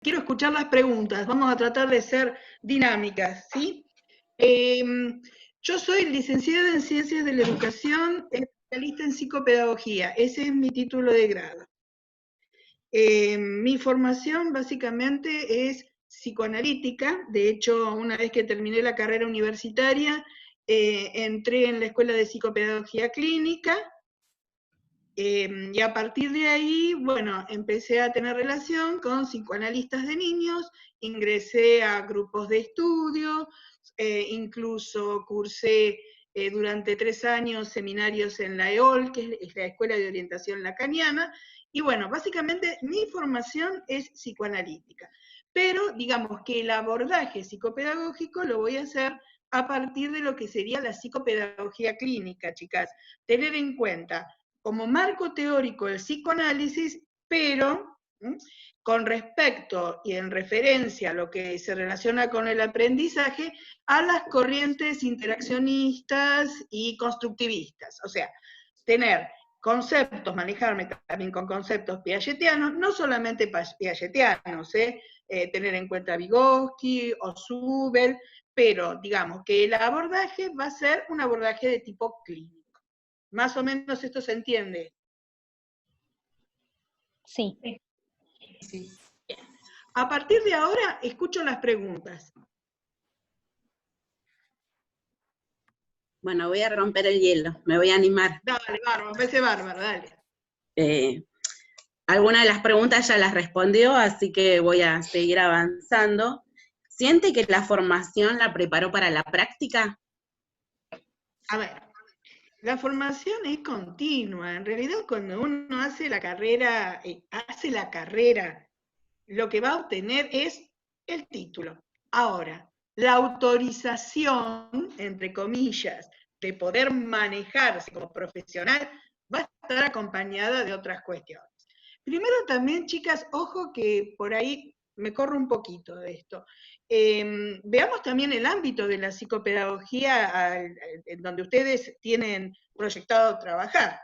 quiero escuchar las preguntas, vamos a tratar de ser dinámicas, ¿sí? Yo soy licenciada en Ciencias de la Educación, especialista en psicopedagogía, ese es mi título de grado. Mi formación básicamente es psicoanalítica, de hecho, una vez que terminé la carrera universitaria, entré en la Escuela de Psicopedagogía Clínica, y a partir de ahí, bueno, empecé a tener relación con psicoanalistas de niños, ingresé a grupos de estudio, incluso cursé durante 3 años seminarios en la EOL, que es la Escuela de Orientación Lacaniana, y bueno, básicamente mi formación es psicoanalítica, pero digamos que el abordaje psicopedagógico lo voy a hacer a partir de lo que sería la psicopedagogía clínica, chicas. Tener en cuenta como marco teórico el psicoanálisis, pero con respecto y en referencia a lo que se relaciona con el aprendizaje, a las corrientes interaccionistas y constructivistas. O sea, tener conceptos, manejarme también con conceptos piagetianos, no solamente piagetianos, tener en cuenta Vygotsky o Zuber, pero digamos que el abordaje va a ser un abordaje de tipo clínico. Más o menos esto se entiende. Sí. Sí. A partir de ahora, escucho las preguntas. Bueno, voy a romper el hielo, me voy a animar. Dale, bárbaro, me parece bárbaro, dale. Algunas de las preguntas ya las respondió, así que voy a seguir avanzando. ¿Siente que la formación la preparó para la práctica? A ver, la formación es continua. En realidad, cuando uno hace la carrera, lo que va a obtener es el título. Ahora, la autorización, entre comillas, de poder manejarse como profesional va a estar acompañada de otras cuestiones. Primero también, chicas, ojo que por ahí me corro un poquito de esto. Veamos también el ámbito de la psicopedagogía en donde ustedes tienen proyectado trabajar.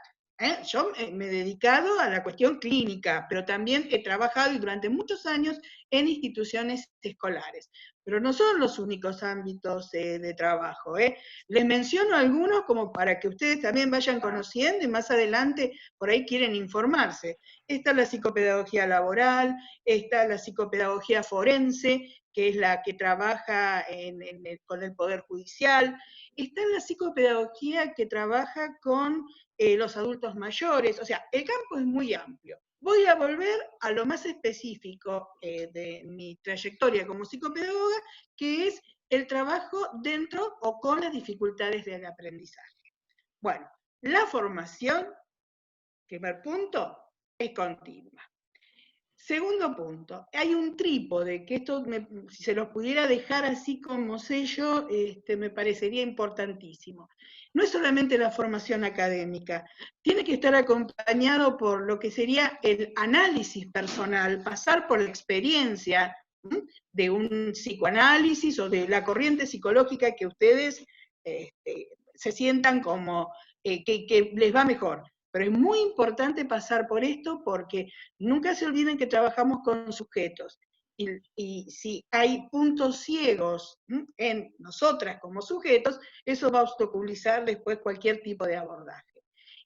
Yo me he dedicado a la cuestión clínica, pero también he trabajado y durante muchos años en instituciones escolares. Pero no son los únicos ámbitos de trabajo. Les menciono algunos como para que ustedes también vayan conociendo y más adelante por ahí quieren informarse. Está la psicopedagogía laboral, está la psicopedagogía forense, que es la que trabaja con el Poder Judicial, está la psicopedagogía que trabaja con los adultos mayores, o sea, el campo es muy amplio. Voy a volver a lo más específico de mi trayectoria como psicopedagoga, que es el trabajo dentro o con las dificultades del aprendizaje. Bueno, la formación, primer punto, es continua. Segundo punto, hay un trípode, que esto, si se los pudiera dejar así como sello, me parecería importantísimo. No es solamente la formación académica, tiene que estar acompañado por lo que sería el análisis personal, pasar por la experiencia de un psicoanálisis o de la corriente psicológica que ustedes se sientan como que les va mejor. Pero es muy importante pasar por esto porque nunca se olviden que trabajamos con sujetos. Y si hay puntos ciegos en nosotras como sujetos, eso va a obstaculizar después cualquier tipo de abordaje.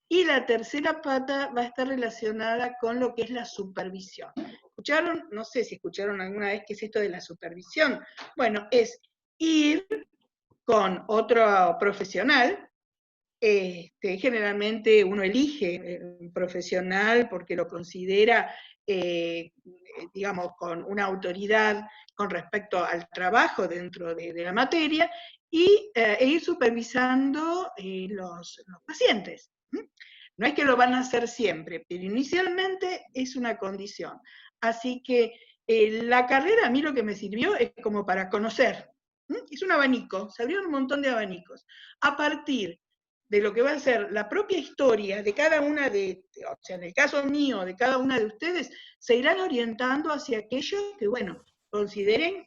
Y la tercera pata va a estar relacionada con lo que es la supervisión. ¿Escucharon? No sé si escucharon alguna vez qué es esto de la supervisión. Bueno, es ir con otro profesional. Generalmente uno elige un profesional porque lo considera, digamos, con una autoridad con respecto al trabajo dentro de la materia, e ir supervisando los pacientes. No es que lo van a hacer siempre, pero inicialmente es una condición. Así que la carrera a mí lo que me sirvió es como para conocer. Es un abanico, se abrieron un montón de abanicos. A partir de lo que va a ser la propia historia de cada una o sea, en el caso mío, de cada una de ustedes, se irán orientando hacia aquello que, bueno, consideren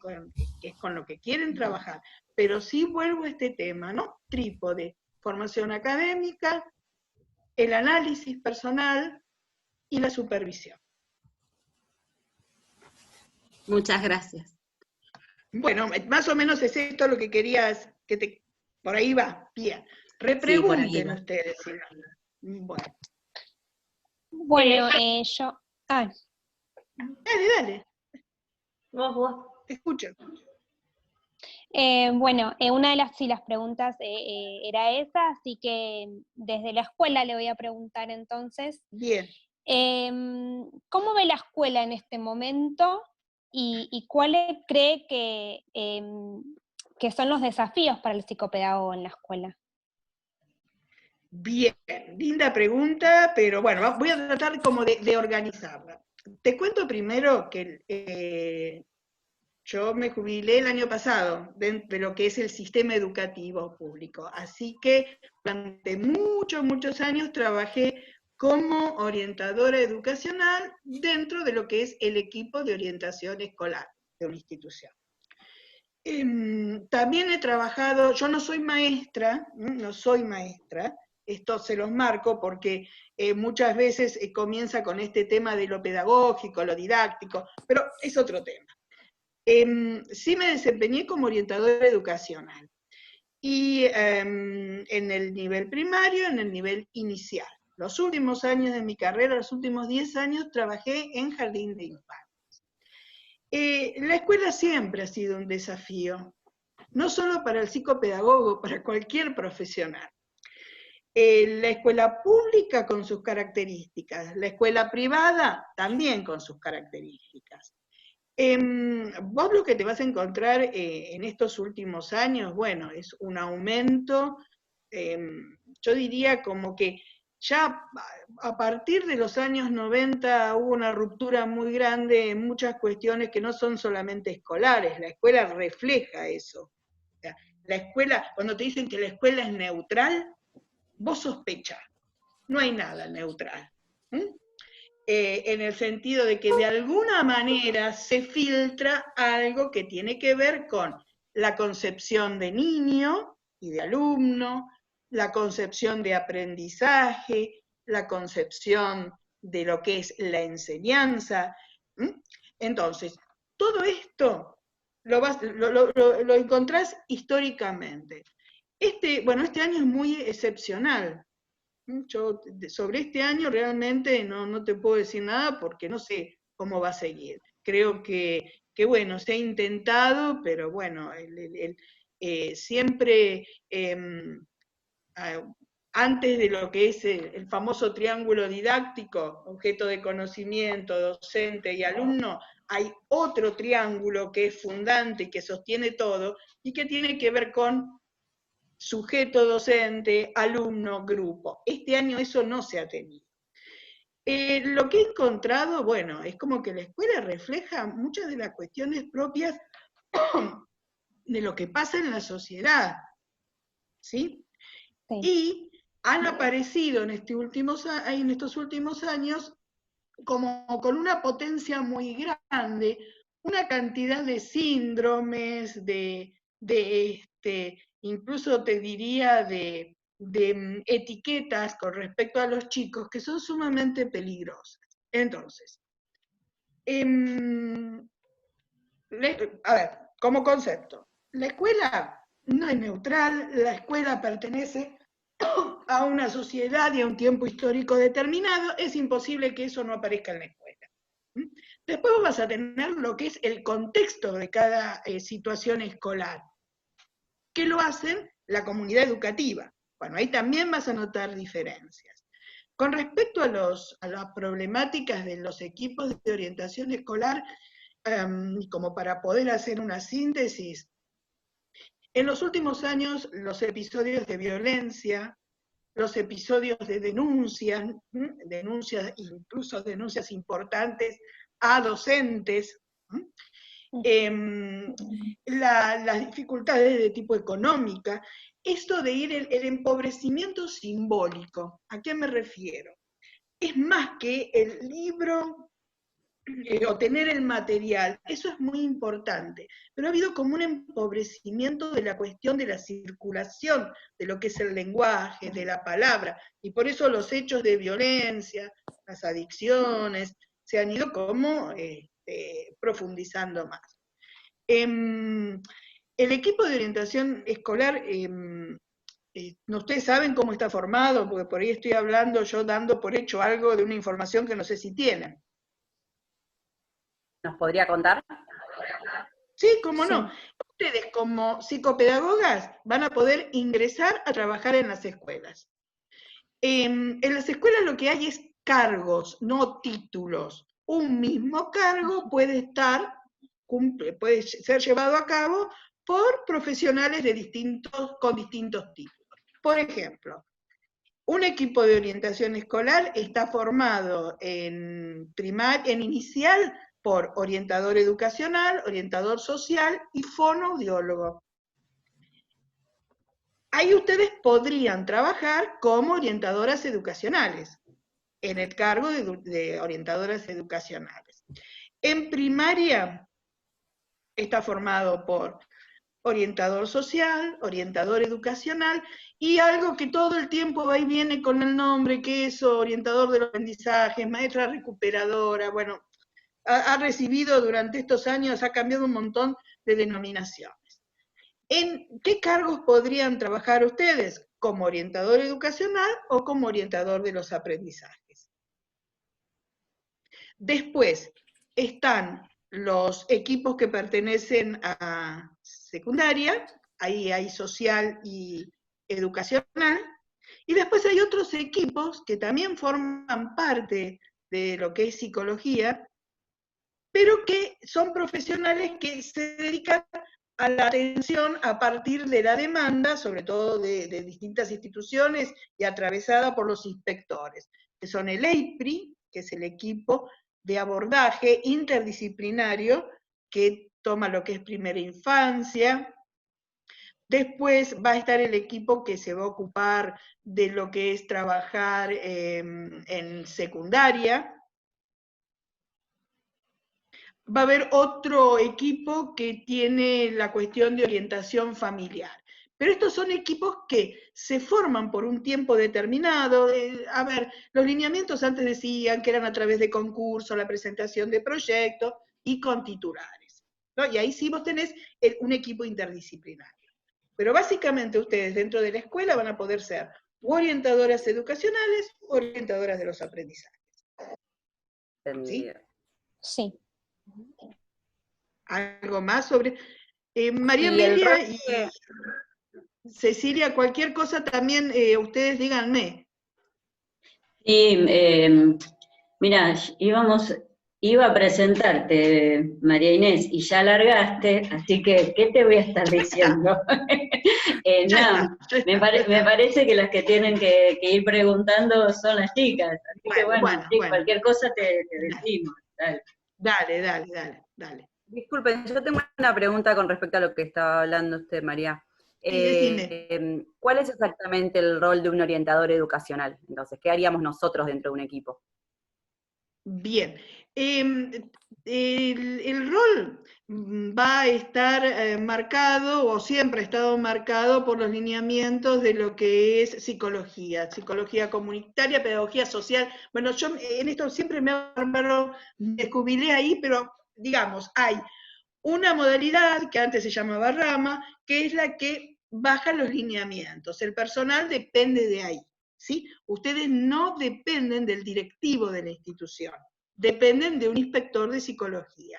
que es con lo que quieren trabajar. Pero sí vuelvo a este tema, ¿no? Trípode, formación académica, el análisis personal y la supervisión. Muchas gracias. Bueno, más o menos es esto lo que querías, por ahí va, bien. Sí, por ahí Repregunten va. ustedes, si no. Bueno, Bueno, yo... Ah, dale, dale, Vos. te escucho. bueno, una de las, sí, las preguntas era esa, así que desde la escuela le voy a preguntar entonces, Bien. ¿cómo ve la escuela en este momento y cuáles cree que son los desafíos para el psicopedagogo en la escuela? Bien, linda pregunta, pero bueno, voy a tratar como de organizarla. Te cuento primero que yo me jubilé el año pasado de lo que es el sistema educativo público, así que durante muchos años trabajé como orientadora educacional dentro de lo que es el equipo de orientación escolar de una institución. También he trabajado, yo no soy maestra, esto se los marco porque muchas veces comienza con este tema de lo pedagógico, lo didáctico, pero es otro tema. Sí me desempeñé como orientadora educacional, y en el nivel primario, en el nivel inicial. Los últimos años de mi carrera, los últimos 10 años, trabajé en jardín de infantes. La escuela siempre ha sido un desafío, no solo para el psicopedagogo, para cualquier profesional. La escuela pública con sus características, la escuela privada también con sus características. Vos lo que te vas a encontrar en estos últimos años, bueno, es un aumento, yo diría como que ya a partir de los años 90 hubo una ruptura muy grande en muchas cuestiones que no son solamente escolares, la escuela refleja eso. O sea, la escuela, cuando te dicen que la escuela es neutral, vos sospechás, no hay nada neutral. En el sentido de que de alguna manera se filtra algo que tiene que ver con la concepción de niño y de alumno, la concepción de aprendizaje, la concepción de lo que es la enseñanza. Entonces, todo esto lo encontrás históricamente. Este año es muy excepcional. Yo sobre este año realmente no te puedo decir nada porque no sé cómo va a seguir. Creo que bueno, se ha intentado, pero bueno, siempre antes de lo que es el famoso triángulo didáctico, objeto de conocimiento, docente y alumno, hay otro triángulo que es fundante y que sostiene todo y que tiene que ver con sujeto docente, alumno, grupo. Este año eso no se ha tenido. Lo que he encontrado, bueno, es como que la escuela refleja muchas de las cuestiones propias de lo que pasa en la sociedad, ¿sí? Sí. Y han aparecido en estos últimos años como con una potencia muy grande, una cantidad de síndromes, incluso te diría de etiquetas con respecto a los chicos que son sumamente peligrosas. Entonces, a ver, como concepto, la escuela no es neutral, la escuela pertenece a una sociedad y a un tiempo histórico determinado, es imposible que eso no aparezca en la escuela. Después vas a tener lo que es el contexto de cada situación escolar, que lo hacen la comunidad educativa. Bueno, ahí también vas a notar diferencias. Con respecto a las problemáticas de los equipos de orientación escolar, como para poder hacer una síntesis, en los últimos años los episodios de violencia, los episodios de denuncias, incluso denuncias importantes a docentes, las dificultades de tipo económica, esto de ir el empobrecimiento simbólico. ¿A qué me refiero? Es más que el libro o tener el material, eso es muy importante, pero ha habido como un empobrecimiento de la cuestión de la circulación de lo que es el lenguaje, de la palabra, y por eso los hechos de violencia, las adicciones, se han ido como profundizando más. El equipo de orientación escolar, ustedes saben cómo está formado, porque por ahí estoy hablando yo dando por hecho algo de una información que no sé si tienen. ¿Nos podría contar? Sí, cómo Sí. no. Ustedes como psicopedagogas van a poder ingresar a trabajar en las escuelas. En las escuelas lo que hay es cargos, no títulos. Un mismo cargo puede ser llevado a cabo por profesionales con distintos títulos. Por ejemplo, un equipo de orientación escolar está formado en inicial por orientador educacional, orientador social y fonoaudiólogo. Ahí ustedes podrían trabajar como orientadoras educacionales, en el cargo de orientadoras educacionales. En primaria está formado por orientador social, orientador educacional, y algo que todo el tiempo va y viene con el nombre, que es orientador de los aprendizajes, maestra recuperadora, bueno, ha recibido durante estos años, ha cambiado un montón de denominaciones. ¿En qué cargos podrían trabajar ustedes? ¿Como orientador educacional o como orientador de los aprendizajes? Después están los equipos que pertenecen a secundaria, ahí hay social y educacional, y después hay otros equipos que también forman parte de lo que es psicología, pero que son profesionales que se dedican a la atención a partir de la demanda, sobre todo de distintas instituciones y atravesada por los inspectores, que son el EIPRI, que es el equipo de abordaje interdisciplinario que toma lo que es primera infancia. Después va a estar el equipo que se va a ocupar de lo que es trabajar en secundaria. Va a haber otro equipo que tiene la cuestión de orientación familiar. Pero estos son equipos que se forman por un tiempo determinado. A ver, los lineamientos antes decían que eran a través de concursos, la presentación de proyectos y con titulares, ¿no? Y ahí sí vos tenés un equipo interdisciplinario. Pero básicamente ustedes dentro de la escuela van a poder ser orientadoras educacionales o orientadoras de los aprendizajes. ¿Sí? Sí. ¿Algo más sobre...? María Y el Amelia rol y que- Cecilia, cualquier cosa también ustedes díganme. Sí, mira, iba a presentarte, María Inés, y ya largaste, así que, ¿qué te voy a estar diciendo? No, me parece que las que tienen que ir preguntando son las chicas, así que bueno, sí, cualquier cosa te decimos. Dale. Disculpen, yo tengo una pregunta con respecto a lo que estaba hablando usted, María. Sí, decime. ¿Cuál es exactamente el rol de un orientador educacional? Entonces, ¿qué haríamos nosotros dentro de un equipo? Bien. El rol va a estar marcado, o siempre ha estado marcado, por los lineamientos de lo que es psicología comunitaria, pedagogía social. Bueno, yo en esto siempre me jubilé ahí, pero digamos, hay una modalidad que antes se llamaba rama, que es la que baja los lineamientos. El personal depende de ahí, ¿sí? Ustedes no dependen del directivo de la institución, dependen de un inspector de psicología.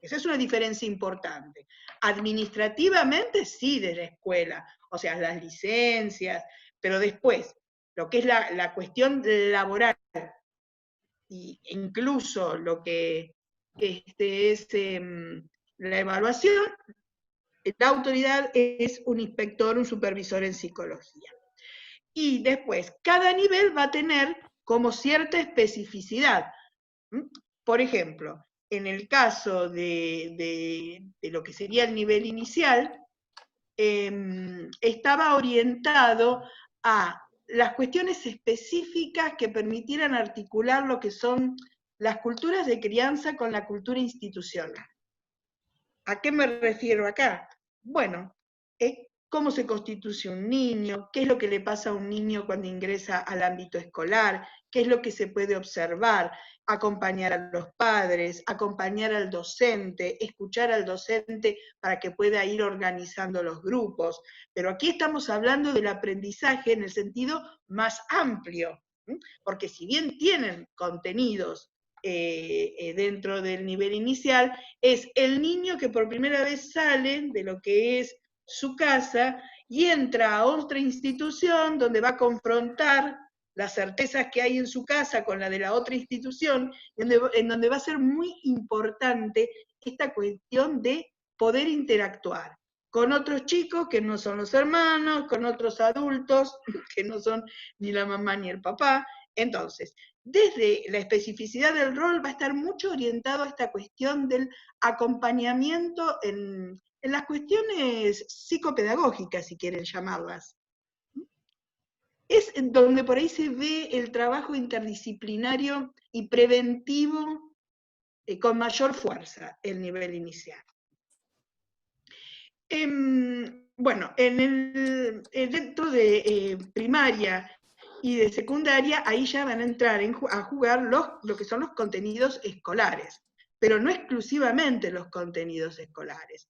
Esa es una diferencia importante. Administrativamente sí de la escuela, o sea, las licencias, pero después, lo que es la cuestión laboral, e incluso lo que es la evaluación, la autoridad es un inspector, un supervisor en psicología. Y después, cada nivel va a tener como cierta especificidad. Por ejemplo, en el caso de lo que sería el nivel inicial, estaba orientado a las cuestiones específicas que permitieran articular lo que son las culturas de crianza con la cultura institucional. ¿A qué me refiero acá? Bueno, cómo se constituye un niño, qué es lo que le pasa a un niño cuando ingresa al ámbito escolar, qué es lo que se puede observar, acompañar a los padres, acompañar al docente, escuchar al docente para que pueda ir organizando los grupos. Pero aquí estamos hablando del aprendizaje en el sentido más amplio, porque si bien tienen contenidos dentro del nivel inicial, es el niño que por primera vez sale de lo que es su casa y entra a otra institución donde va a confrontar las certezas que hay en su casa con la de la otra institución, en donde va a ser muy importante esta cuestión de poder interactuar con otros chicos que no son los hermanos, con otros adultos que no son ni la mamá ni el papá. Entonces, desde la especificidad del rol va a estar mucho orientado a esta cuestión del acompañamiento en las cuestiones psicopedagógicas, si quieren llamarlas. Es donde por ahí se ve el trabajo interdisciplinario y preventivo con mayor fuerza, el nivel inicial. Bueno, dentro de primaria y de secundaria, ahí ya van a entrar a jugar lo que son los contenidos escolares, pero no exclusivamente los contenidos escolares.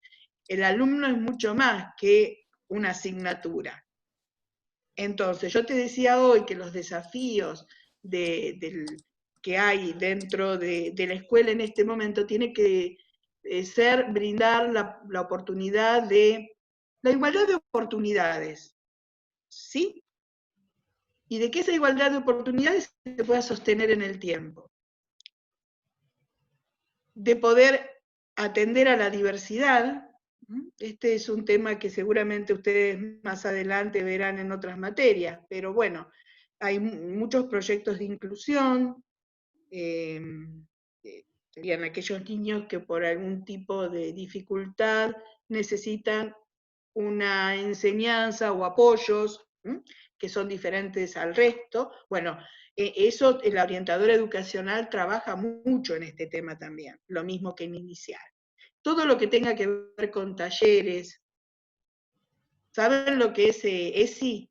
El alumno es mucho más que una asignatura. Entonces, yo te decía hoy que los desafíos que hay dentro de la escuela en este momento tiene que brindar la oportunidad de la igualdad de oportunidades, ¿sí? Y de que esa igualdad de oportunidades se pueda sostener en el tiempo. De poder atender a la diversidad. Este es un tema que seguramente ustedes más adelante verán en otras materias, pero bueno, hay muchos proyectos de inclusión, serían aquellos niños que por algún tipo de dificultad necesitan una enseñanza o apoyos que son diferentes al resto. Bueno, eso la orientadora educacional trabaja mucho en este tema también, lo mismo que en inicial. Todo lo que tenga que ver con talleres. ¿Saben lo que es ESI?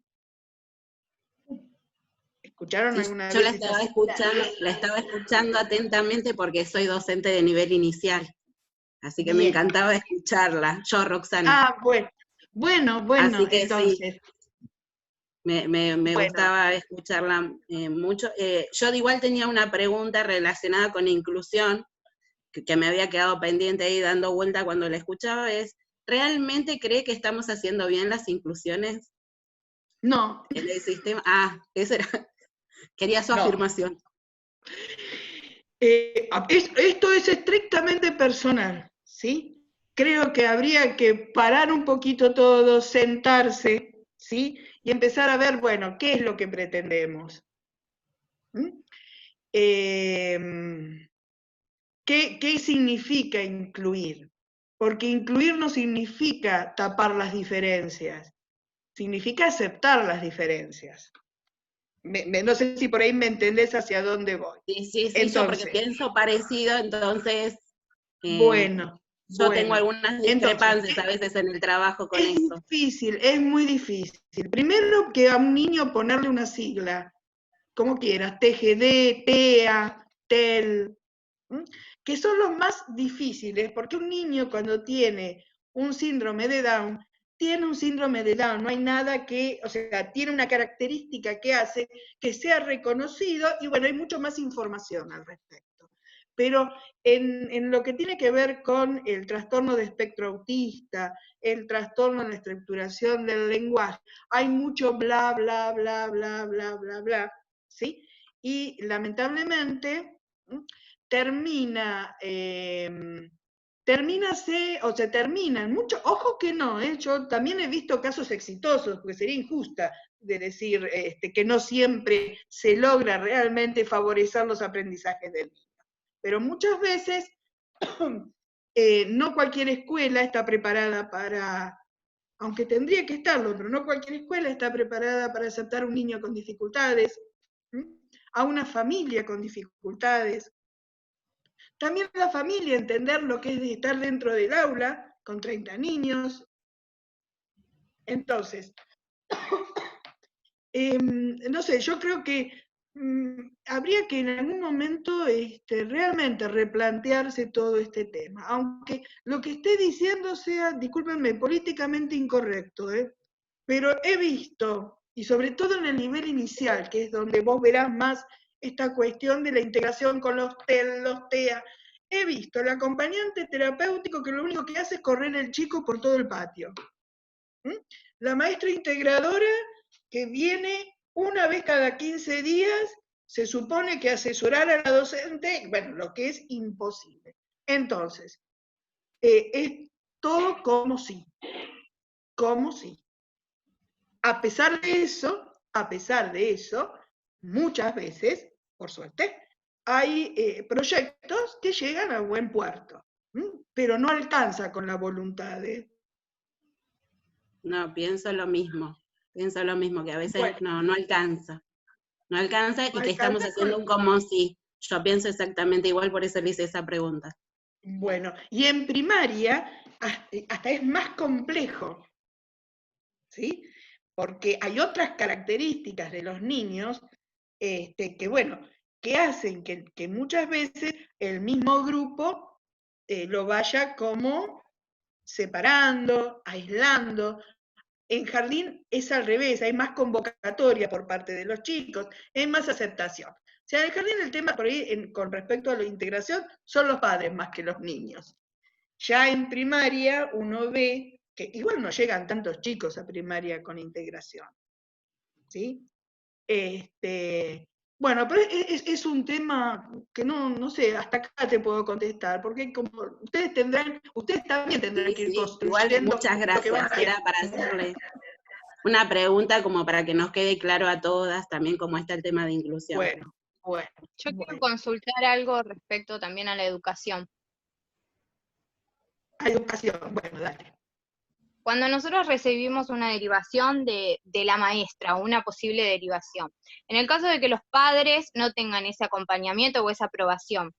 ¿Escucharon Sí, alguna yo vez? la estaba escuchando atentamente porque soy docente de nivel inicial. Así que me Bien. encantaba escucharla. Yo, Roxana. Ah, bueno, Así que entonces. sí, me gustaba escucharla mucho. Yo de igual tenía una pregunta relacionada con inclusión, que me había quedado pendiente ahí dando vuelta cuando la escuchaba, es, ¿realmente cree que estamos haciendo bien las inclusiones No. en el sistema? Ah, eso era, quería su afirmación. Esto es estrictamente personal, ¿sí? Creo que habría que parar un poquito todo, sentarse, ¿sí? Y empezar a ver, bueno, ¿qué es lo que pretendemos? ¿Qué significa incluir? Porque incluir no significa tapar las diferencias, significa aceptar las diferencias. No sé si por ahí me entendés hacia dónde voy. Sí, Entonces, yo porque pienso parecido, entonces bueno, yo tengo algunas discrepancias a veces en el trabajo con eso. Es muy difícil. Primero que a un niño ponerle una sigla, como quieras, TGD, TEA, TEL, que son los más difíciles, porque un niño cuando tiene un síndrome de Down, tiene un síndrome de Down, no hay nada que, o sea, tiene una característica que hace que sea reconocido, y bueno, hay mucho más información al respecto. Pero en lo que tiene que ver con el trastorno de espectro autista, el trastorno en la estructuración del lenguaje, hay mucho bla, bla, bla, bla, bla, bla, bla, ¿sí? Y lamentablemente termina mucho, ojo que no, yo también he visto casos exitosos, porque sería injusta de decir que no siempre se logra realmente favorecer los aprendizajes del niño. Pero muchas veces no cualquier escuela está preparada para, aunque tendría que estarlo, pero no cualquier escuela está preparada para aceptar a un niño con dificultades, a una familia con dificultades. También la familia, entender lo que es estar dentro del aula con 30 niños. Entonces, no sé, yo creo que habría que en algún momento realmente replantearse todo este tema, aunque lo que esté diciendo sea, discúlpenme, políticamente incorrecto, pero he visto, y sobre todo en el nivel inicial, que es donde vos verás más esta cuestión de la integración con los TEL, los TEA, he visto el acompañante terapéutico que lo único que hace es correr el chico por todo el patio. La maestra integradora que viene una vez cada 15 días, se supone que asesorar a la docente, bueno, lo que es imposible. Entonces, es todo como si. A pesar de eso, muchas veces, por suerte, hay proyectos que llegan a buen puerto, pero no alcanza con la voluntad de... No, pienso lo mismo, que a veces no alcanza. No alcanza y que estamos haciendo un como si. Yo pienso exactamente igual, por eso le hice esa pregunta. Bueno, y en primaria hasta es más complejo, ¿sí? Porque hay otras características de los niños que, bueno, que hacen que muchas veces el mismo grupo lo vaya como separando, aislando. En jardín es al revés, hay más convocatoria por parte de los chicos, hay más aceptación. O sea, en el jardín el tema por ahí, con respecto a la integración, son los padres más que los niños. Ya en primaria uno ve que igual no llegan tantos chicos a primaria con integración, ¿sí? Bueno, pero es un tema que no sé, hasta acá te puedo contestar, porque como ustedes también tendrán que ir construyendo. Igual, muchas gracias. Era para hacerle una pregunta como para que nos quede claro a todas también cómo está el tema de inclusión. Bueno. Yo quiero consultar algo respecto también a la educación. Bueno, dale. Cuando nosotros recibimos una derivación de la maestra, o una posible derivación, en el caso de que los padres no tengan ese acompañamiento o esa aprobación,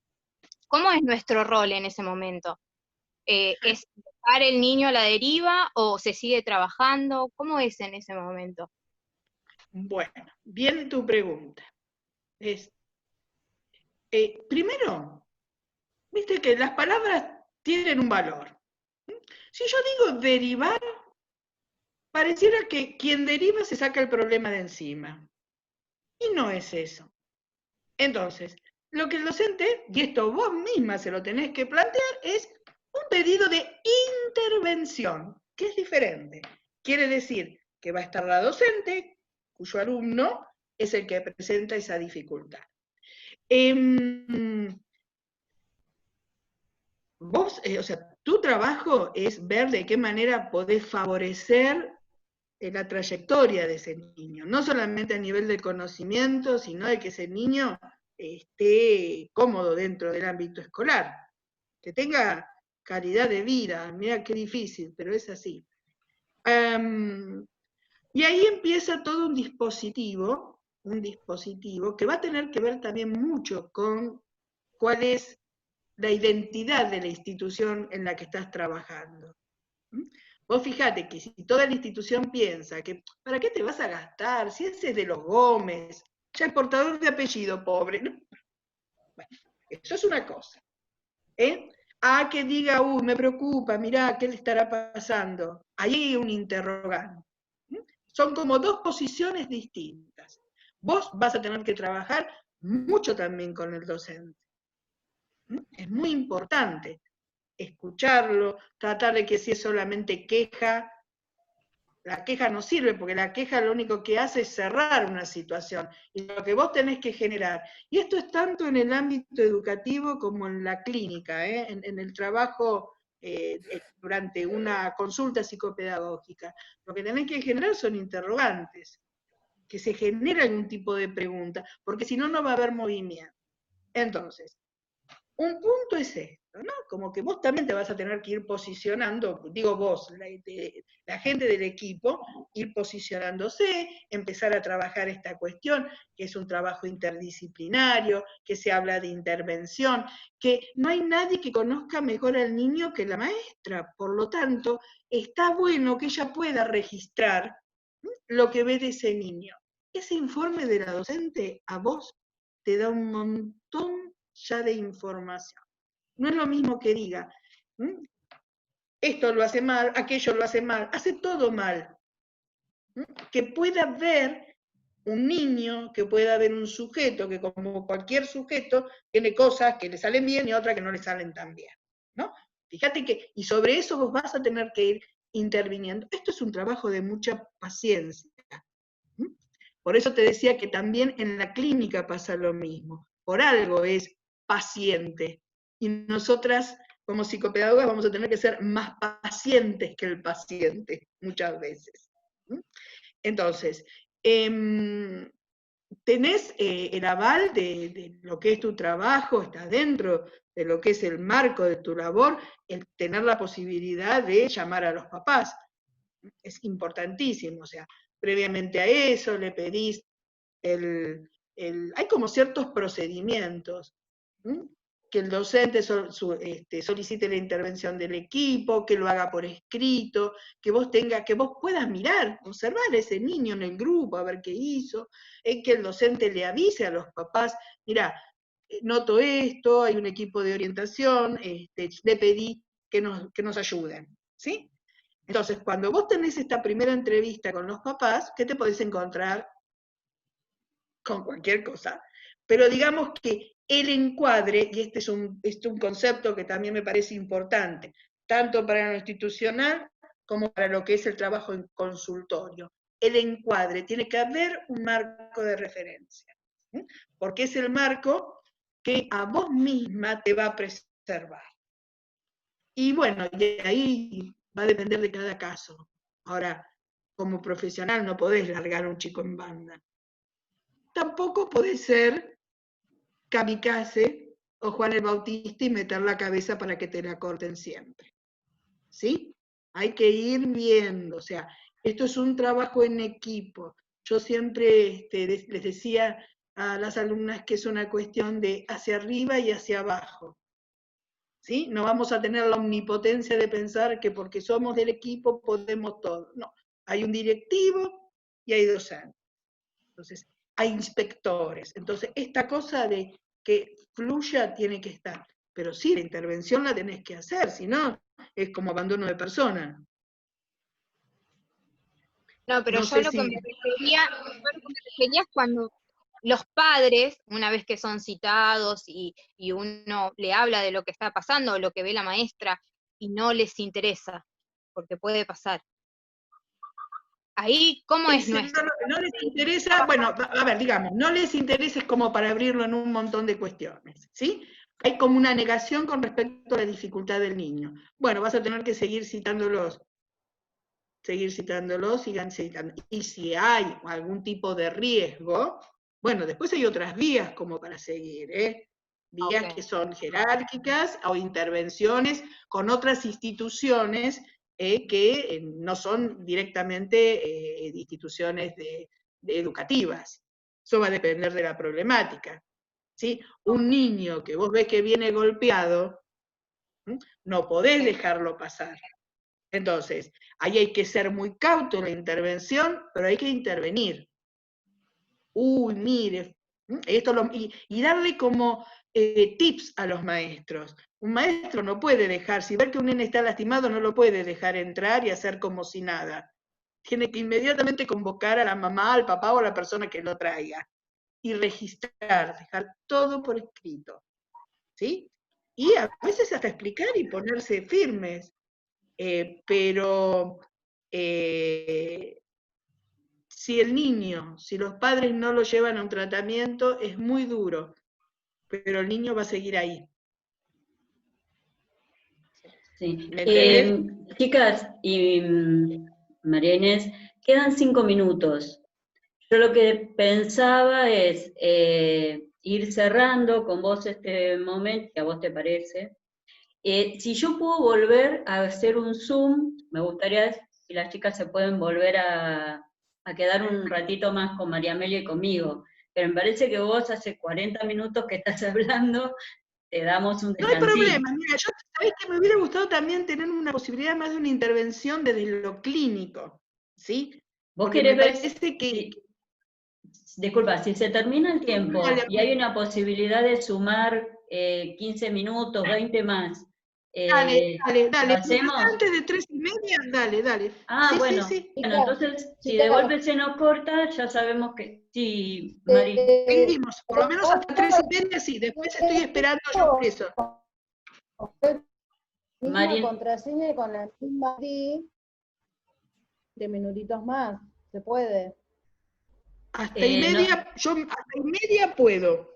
¿cómo es nuestro rol en ese momento? ¿Es dejar el niño a la deriva o se sigue trabajando? ¿Cómo es en ese momento? Bueno, viene tu pregunta. Primero, viste que las palabras tienen un valor. Si yo digo derivar, pareciera que quien deriva se saca el problema de encima. Y no es eso. Entonces, lo que el docente, y esto vos misma se lo tenés que plantear, es un pedido de intervención, que es diferente. Quiere decir que va a estar la docente, cuyo alumno es el que presenta esa dificultad. Vos, o sea, tu trabajo es ver de qué manera podés favorecer la trayectoria de ese niño, no solamente a nivel de conocimiento, sino de que ese niño esté cómodo dentro del ámbito escolar, que tenga calidad de vida. Mira qué difícil, pero es así. Y ahí empieza todo un dispositivo que va a tener que ver también mucho con cuál es la identidad de la institución en la que estás trabajando. Vos fijate que si toda la institución piensa que ¿para qué te vas a gastar? Si ese es de los Gómez, ya el portador de apellido, pobre, ¿no? Bueno, eso es una cosa. Que diga, me preocupa, mirá, ¿qué le estará pasando? Ahí hay un interrogante. Son como dos posiciones distintas. Vos vas a tener que trabajar mucho también con el docente. Es muy importante escucharlo, tratar de que si es solamente queja, la queja no sirve, porque la queja lo único que hace es cerrar una situación, y lo que vos tenés que generar, y esto es tanto en el ámbito educativo como en la clínica, en el trabajo durante una consulta psicopedagógica, lo que tenés que generar son interrogantes, que se genere algún tipo de pregunta, porque si no, no va a haber movimiento. Entonces, un punto es este. ¿no? Como que vos también te vas a tener que ir posicionando, digo vos, la gente del equipo, ir posicionándose, empezar a trabajar esta cuestión, que es un trabajo interdisciplinario, que se habla de intervención, que no hay nadie que conozca mejor al niño que la maestra, por lo tanto, está bueno que ella pueda registrar lo que ve de ese niño. Ese informe de la docente a vos te da un montón ya de información. No es lo mismo que diga, esto lo hace mal, aquello lo hace mal, hace todo mal. Que pueda ver un niño, que pueda ver un sujeto, que como cualquier sujeto, tiene cosas que le salen bien y otras que no le salen tan bien, ¿no? Fíjate que, y sobre eso vos vas a tener que ir interviniendo. Esto es un trabajo de mucha paciencia. Por eso te decía que también en la clínica pasa lo mismo. Por algo es paciente. Y nosotras, como psicopedagogas, vamos a tener que ser más pacientes que el paciente, muchas veces. Entonces, tenés el aval de lo que es tu trabajo, está dentro de lo que es el marco de tu labor, el tener la posibilidad de llamar a los papás. Es importantísimo, o sea, previamente a eso le pedís hay como ciertos procedimientos, que el docente solicite la intervención del equipo, que lo haga por escrito, que vos puedas mirar, observar a ese niño en el grupo, a ver qué hizo, que el docente le avise a los papás, mira, noto esto, hay un equipo de orientación, le pedí que nos ayuden, ¿sí? Entonces, cuando vos tenés esta primera entrevista con los papás, ¿qué te podés encontrar? Con cualquier cosa. Pero digamos que el encuadre, y este es un concepto que también me parece importante, tanto para lo institucional como para lo que es el trabajo en consultorio. El encuadre, tiene que haber un marco de referencia, ¿sí? Porque es el marco que a vos misma te va a preservar. Y bueno, y ahí va a depender de cada caso. Ahora, como profesional no podés largar a un chico en banda. Tampoco podés ser kamikaze o Juan el Bautista y meter la cabeza para que te la corten siempre. ¿Sí? Hay que ir viendo, o sea, esto es un trabajo en equipo. Yo siempre les decía a las alumnas que es una cuestión de hacia arriba y hacia abajo. ¿Sí? No vamos a tener la omnipotencia de pensar que porque somos del equipo podemos todo. No, hay un directivo y hay docentes. Entonces, hay inspectores. Entonces, esta cosa de que fluya tiene que estar. Pero sí, la intervención la tenés que hacer, si no, es como abandono de persona. No, pero No yo sé lo que si... me refería es cuando los padres, una vez que son citados y uno le habla de lo que está pasando o lo que ve la maestra y no les interesa, porque puede pasar. Ahí, ¿cómo es nuestro? No les interesa, bueno, a ver, digamos, no les interesa es como para abrirlo en un montón de cuestiones, ¿sí? Hay como una negación con respecto a la dificultad del niño. Bueno, vas a tener que seguir citándolos, sigan citando. Y si hay algún tipo de riesgo, bueno, después hay otras vías como para seguir, ¿eh? Vías que son jerárquicas o intervenciones con otras instituciones que no son directamente instituciones educativas. Eso va a depender de la problemática. ¿Sí? Un niño que vos ves que viene golpeado, no podés dejarlo pasar. Entonces, ahí hay que ser muy cauto en la intervención, pero hay que intervenir. Uy, mire, y darle como tips a los maestros. Un maestro no puede dejar, si ve que un nene está lastimado, no lo puede dejar entrar y hacer como si nada. Tiene que inmediatamente convocar a la mamá, al papá o a la persona que lo traiga. Y registrar, dejar todo por escrito. ¿Sí? Y a veces hasta explicar y ponerse firmes. Pero si el niño, si los padres no lo llevan a un tratamiento, es muy duro, pero el niño va a seguir ahí. Sí. Chicas y María Inés, quedan 5 minutos. Yo lo que pensaba es ir cerrando con vos este momento, que a vos te parece, Si yo puedo volver a hacer un Zoom, me gustaría si las chicas se pueden volver a quedar un ratito más con María Amelia y conmigo. Pero me parece que vos hace 40 minutos que estás hablando, te damos un No hay descansito. problema, mira, yo sabés que me hubiera gustado también tener una posibilidad más de una intervención desde lo clínico, ¿sí? Vos Porque querés me ver, parece que... disculpa, si se termina el tiempo Dale. y hay una posibilidad de sumar 15 minutos, 20 más, Dale. ¿lo hacemos? Antes de 3:30, dale. Ah, Sí, bueno, sí. bueno, entonces, si de golpe se nos corta, ya sabemos que sí, Mari. Seguimos, por lo menos hasta 3:30, sí. Después estoy esperando yo por eso. Mari, Contraseña y con la misma ID, 10 minutitos más, se puede. Hasta y media, yo hasta y media puedo.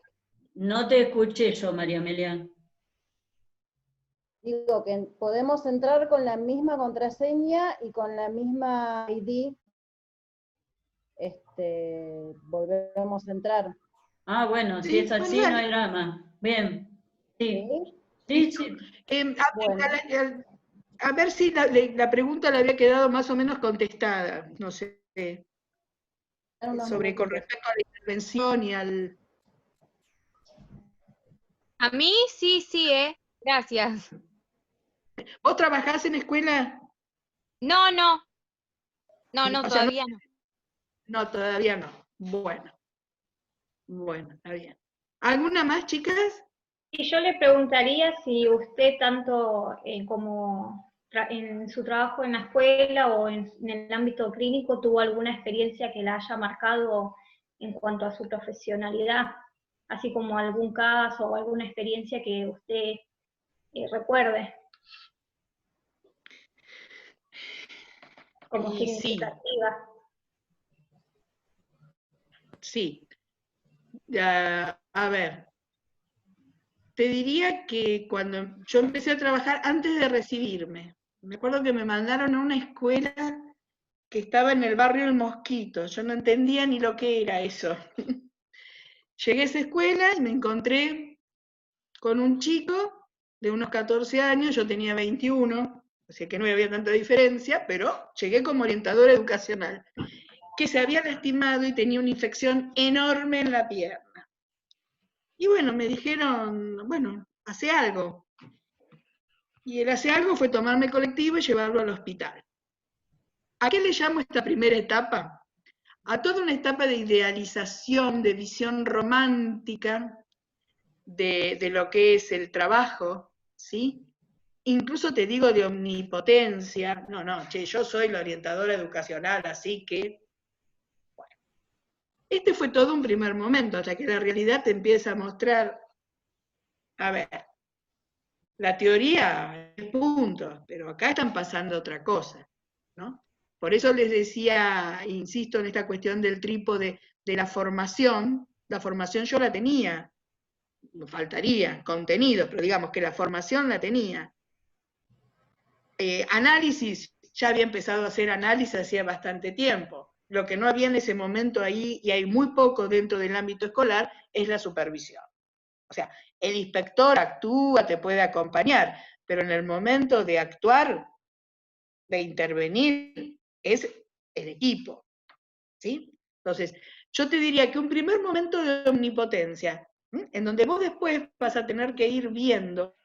No te escuché yo, María Amelia. Digo que podemos entrar con la misma contraseña y con la misma ID, volvemos a entrar. Ah, bueno, Sí, si es así, bueno, no hay drama. Bien, sí. ¿Sí? Sí. Bueno. A ver si la pregunta le había quedado más o menos contestada, no sé, sobre con respecto a la intervención y al... A mí sí, gracias. ¿Vos trabajás en escuela? No, O sea, todavía no. No, todavía no. Bueno, está bien. ¿Alguna más, chicas? Y yo le preguntaría si usted tanto como en su trabajo en la escuela o en el ámbito clínico tuvo alguna experiencia que la haya marcado en cuanto a su profesionalidad, así como algún caso o alguna experiencia que usted recuerde como significativa. Sí. A ver, te diría que cuando yo empecé a trabajar antes de recibirme, me acuerdo que me mandaron a una escuela que estaba en el barrio El Mosquito, yo no entendía ni lo que era eso. Llegué a esa escuela y me encontré con un chico de unos 14 años, yo tenía 21, así que no había tanta diferencia, pero llegué como orientadora educacional, que se había lastimado y tenía una infección enorme en la pierna. Y bueno, me dijeron, bueno, hace algo. Y el hace algo fue tomarme el colectivo y llevarlo al hospital. ¿A qué le llamo esta primera etapa? A toda una etapa de idealización, de visión romántica de lo que es el trabajo, ¿sí? Incluso te digo de omnipotencia. No, yo soy la orientadora educacional, así que... Bueno. Este fue todo un primer momento, hasta que la realidad te empieza a mostrar, a ver, la teoría es punto, pero acá están pasando otra cosa, ¿no? Por eso les decía, insisto en esta cuestión del trípode de la formación yo la tenía, me faltaría contenido, pero digamos que la formación la tenía. Análisis, ya había empezado a hacer análisis hacía bastante tiempo. Lo que no había en ese momento ahí, y hay muy poco dentro del ámbito escolar, es la supervisión. O sea, el inspector actúa, te puede acompañar, pero en el momento de actuar, de intervenir, es el equipo, ¿sí? Entonces, yo te diría que un primer momento de omnipotencia, en donde vos después vas a tener que ir viendo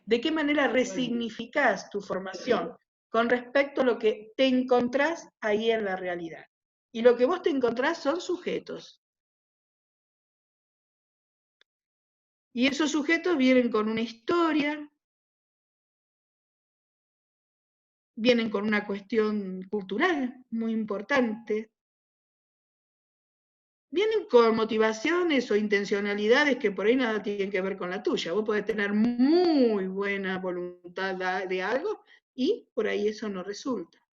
de qué manera resignificás tu formación con respecto a lo que te encontrás ahí en la realidad. Y lo que vos te encontrás son sujetos. Y esos sujetos vienen con una historia, vienen con una cuestión cultural muy importante, vienen con motivaciones o intencionalidades que por ahí nada tienen que ver con la tuya. Vos podés tener muy buena voluntad de algo y por ahí eso no resulta.